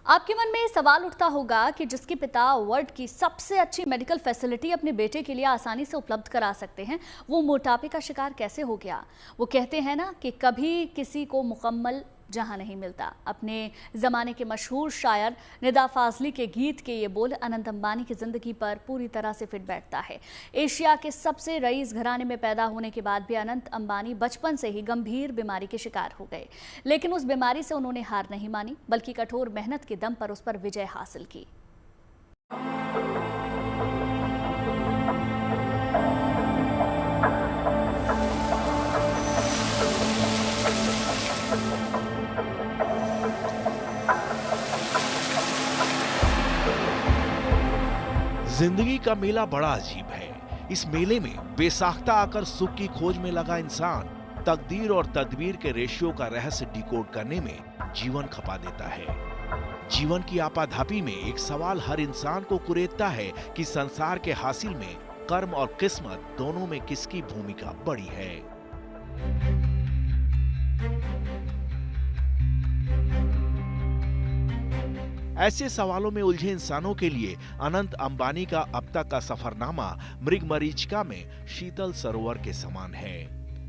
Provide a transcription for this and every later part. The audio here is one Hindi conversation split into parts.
आपके मन में ये सवाल उठता होगा कि जिसके पिता वर्ल्ड की सबसे अच्छी मेडिकल फैसिलिटी अपने बेटे के लिए आसानी से उपलब्ध करा सकते हैं, वो मोटापे का शिकार कैसे हो गया। वो कहते हैं ना कि कभी किसी को मुकम्मल जहां नहीं मिलता। अपने ज़माने के मशहूर शायर निदा फाजली के गीत के ये बोल अनंत अंबानी की ज़िंदगी पर पूरी तरह से फिट बैठता है। एशिया के सबसे रईस घराने में पैदा होने के बाद भी अनंत अंबानी बचपन से ही गंभीर बीमारी के शिकार हो गए, लेकिन उस बीमारी से उन्होंने हार नहीं मानी, बल्कि कठोर मेहनत के दम पर उस पर विजय हासिल की। जिंदगी का मेला बड़ा अजीब है। इस मेले में बेसाख्ता आकर सुख की खोज में लगा इंसान तकदीर और तदबीर के रेशियो का रहस्य डिकोड करने में जीवन खपा देता है। जीवन की आपाधापी में एक सवाल हर इंसान को कुरेदता है कि संसार के हासिल में कर्म और किस्मत दोनों में किसकी भूमिका बड़ी है। ऐसे सवालों में उलझे इंसानों के लिए अनंत अंबानी का अब तक का सफरनामा मृगमरीचिका में शीतल सरोवर के समान है।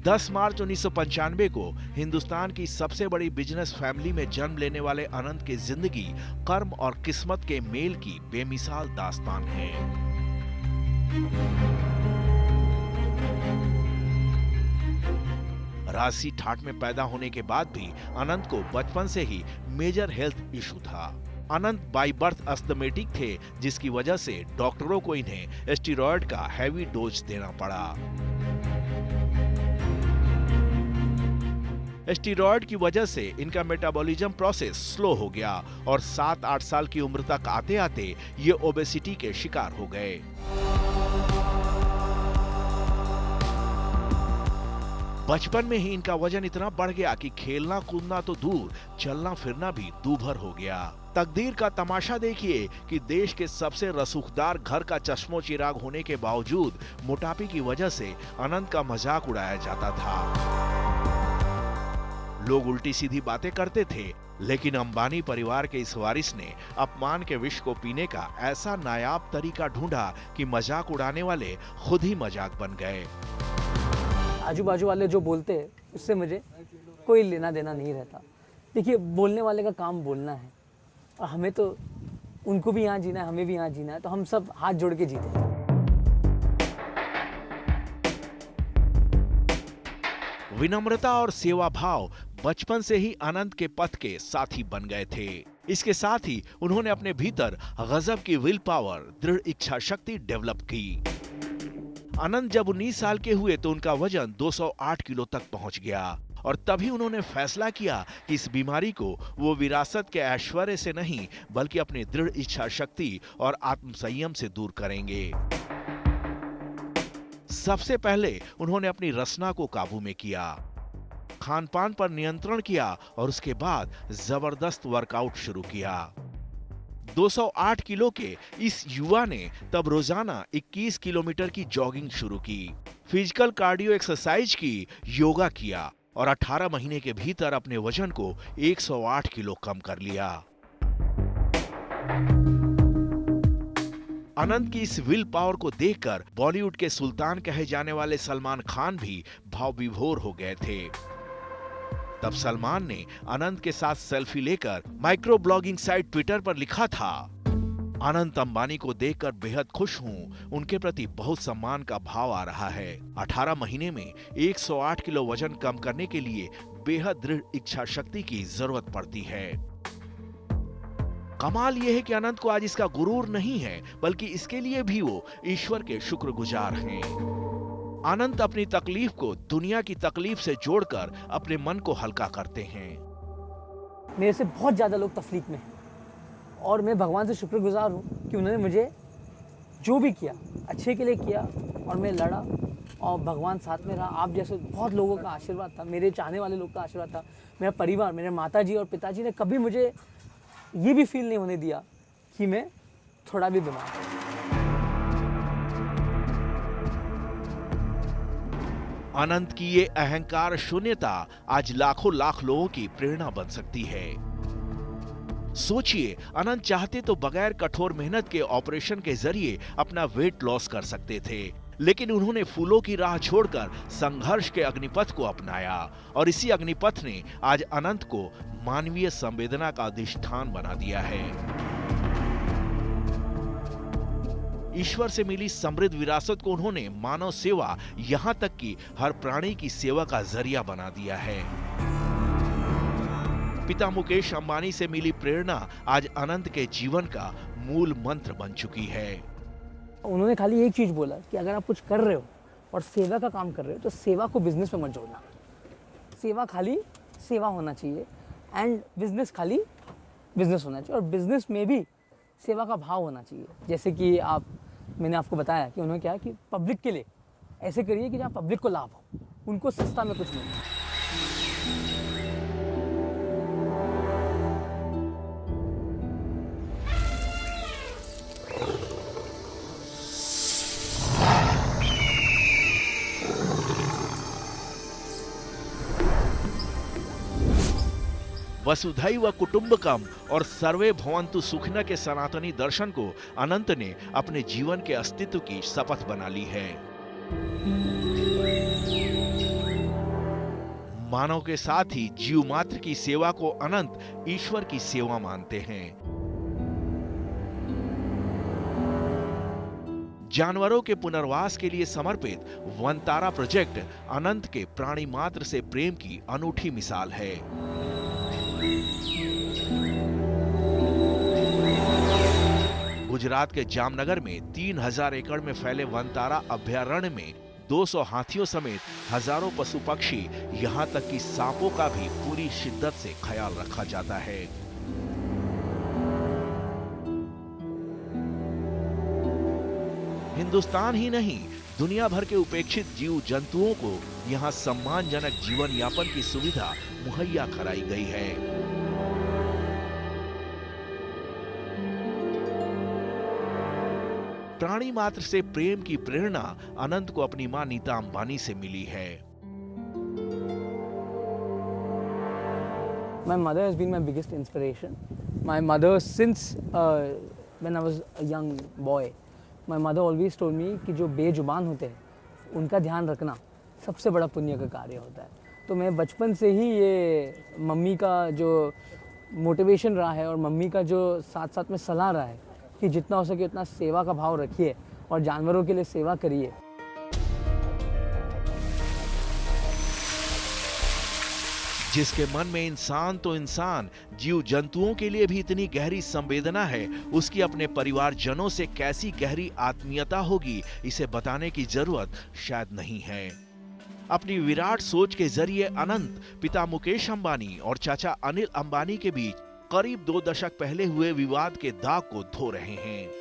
10 मार्च 1995 को हिंदुस्तान की सबसे बड़ी बिजनेस फैमिली में जन्म लेने वाले अनंत की जिंदगी कर्म और किस्मत के मेल की बेमिसाल दास्तान है। राशि ठाट में पैदा होने के बाद भी अनंत को बचपन से ही मेजर हेल्थ इशू था। अनंत बाई बर्थ अस्थमेटिक थे, जिसकी वजह से डॉक्टरों को इन्हें स्टेरॉयड का हैवी डोज देना पड़ा। स्टेरॉयड की वजह से इनका मेटाबॉलिज्म प्रोसेस स्लो हो गया और 7-8 साल की उम्र तक आते आते ये ओबेसिटी के शिकार हो गए। बचपन में ही इनका वजन इतना बढ़ गया कि खेलना कूदना तो दूर, चलना फिरना भी दूभर हो गया। तकदीर का तमाशा देखिए कि देश के सबसे रसूखदार घर का चश्मो चिराग होने के बावजूद मोटापे की वजह से अनंत का मजाक उड़ाया जाता था। लोग उल्टी सीधी बातें करते थे, लेकिन अंबानी परिवार के इस वारिस ने अपमान के विष को पीने का ऐसा नायाब तरीका ढूंढा कि मजाक उड़ाने वाले खुद ही मजाक बन गए। आजू बाजू वाले जो बोलते हैं उससे मुझे कोई लेना देना नहीं रहता। देखिए, बोलने वाले का काम बोलना है और हमें तो उनको भी यहाँ जीना है, हमें भी यहाँ जीना है, तो हम सब हाथ जोड़ के जीते हैं। विनम्रता और सेवा भाव बचपन से ही अनंत के पथ के साथी बन गए थे। इसके साथ ही उन्होंने अपने भीतर गजब की विल पावर, दृढ़ इच्छा शक्ति डेवलप की। अनंत जब 19 साल के हुए तो उनका वजन 208 किलो तक पहुंच गया और तभी उन्होंने फैसला किया कि इस बीमारी को वो विरासत के ऐश्वर्य से नहीं, बल्कि अपनी दृढ़ इच्छा शक्ति और आत्म संयम से दूर करेंगे। सबसे पहले उन्होंने अपनी रसना को काबू में किया, खान पान पर नियंत्रण किया और उसके बाद जबरदस्त वर्कआउट शुरू किया। 208 किलो के इस युवा ने तब रोजाना 21 किलोमीटर की जॉगिंग शुरू की, फिजिकल कार्डियो एक्सरसाइज की, योगा किया और 18 महीने के भीतर अपने वजन को 108 किलो कम कर लिया। अनंत की इस विल पावर को देखकर बॉलीवुड के सुल्तान कहे जाने वाले सलमान खान भी भाव विभोर हो गए थे। तब सलमान ने अनंत के साथ सेल्फी लेकर माइक्रो ब्लॉगिंग साइट ट्विटर पर लिखा था, अनंत अंबानी को देखकर बेहद खुश हूं, उनके प्रति बहुत सम्मान का भाव आ रहा है। 18 महीने में 108 किलो वजन कम करने के लिए बेहद दृढ़ इच्छा शक्ति की जरूरत पड़ती है। कमाल यह है कि अनंत को आज इसका गुरूर नहीं है, बल्कि इसके लिए भी वो ईश्वर के शुक्रगुजार हैं। अनंत अपनी तकलीफ को दुनिया की तकलीफ से जोड़कर अपने मन को हल्का करते हैं। मेरे से बहुत ज्यादा लोग तकलीफ में हैं और मैं भगवान से शुक्रगुजार हूँ कि उन्होंने मुझे जो भी किया अच्छे के लिए किया और मैं लड़ा और भगवान साथ में रहा। आप जैसे बहुत लोगों का आशीर्वाद था, मेरे चाहने वाले लोग का आशीर्वाद था, मेरा परिवार, मेरे माताजी और पिताजी ने कभी मुझे ये भी फील नहीं होने दिया कि मैं थोड़ा भी बीमार हूँ। अनंत की ये अहंकार शून्यता आज लाखों लाख लोगों की प्रेरणा बन सकती है। सोचिए, अनंत चाहते तो बगैर कठोर मेहनत के ऑपरेशन के जरिए अपना वेट लॉस कर सकते थे, लेकिन उन्होंने फूलों की राह छोड़कर संघर्ष के अग्निपथ को अपनाया और इसी अग्निपथ ने आज अनंत को मानवीय संवेदना का अधिष्ठान बना दिया है। ईश्वर से मिली समृद्ध विरासत को उन्होंने मानव सेवा, यहां तक कि हर प्राणी की सेवा का जरिया बना दिया है। पिता मुकेश अंबानी से मिली प्रेरणा आज अनंत के जीवन का मूल मंत्र बन चुकी है। उन्होंने खाली एक चीज बोला कि अगर आप कुछ कर रहे हो और सेवा का काम कर रहे हो तो सेवा को बिजनेस में मत जोड़ना। सेवा खाली सेवा होना चाहिए एंड बिजनेस खाली बिजनेस होना चाहिए, और बिजनेस में भी सेवा का भाव होना चाहिए। जैसे कि मैंने आपको बताया कि उन्होंने क्या कि पब्लिक के लिए ऐसे करिए कि जहाँ पब्लिक को लाभ हो, उनको सस्ता में कुछ मिले। वसुधैव कुटुंबकम और सर्वे भवन्तु सुखिनः के सनातनी दर्शन को अनंत ने अपने जीवन के अस्तित्व की शपथ बना ली है। मानव के साथ ही जीव मात्र की सेवा को अनंत ईश्वर की सेवा मानते हैं। जानवरों के पुनर्वास के लिए समर्पित वनतारा प्रोजेक्ट अनंत के प्राणी मात्र से प्रेम की अनूठी मिसाल है। गुजरात के जामनगर में 3000 एकड़ में फैले वनतारा अभयारण्य में 200 हाथियों समेत हजारों पशु पक्षी, यहां तक कि सांपों का भी पूरी शिद्दत से ख्याल रखा जाता है। हिंदुस्तान ही नहीं, दुनिया भर के उपेक्षित जीव जंतुओं को यहां सम्मानजनक जीवन यापन की सुविधा मुहैया कराई गई है। प्राणी मात्र से प्रेम की प्रेरणा अनंत को अपनी मां नीता अंबानी से मिली है। My mother has been my biggest inspiration. My mother, since when I was a young boy, my mother always told me कि जो बेजुबान होते हैं उनका ध्यान रखना सबसे बड़ा पुण्य का कार्य होता है। तो मैं बचपन से ही ये मम्मी का जो मोटिवेशन रहा है और मम्मी का जो साथ साथ में सलाह रहा है कि जितना हो सके उतना सेवा का भाव रखिए और जानवरों के लिए सेवा करिए। जिसके मन में इंसान तो इंसान, जीव जंतुओं के लिए भी इतनी गहरी संवेदना है, उसकी अपने परिवारजनों से कैसी गहरी आत्मीयता होगी, इसे बताने की जरूरत शायद नहीं है। अपनी विराट सोच के जरिए अनंत पिता मुकेश अंबानी और चाचा अनिल अंबानी के बीच करीब 2 दशक पहले हुए विवाद के दाग को धो रहे हैं।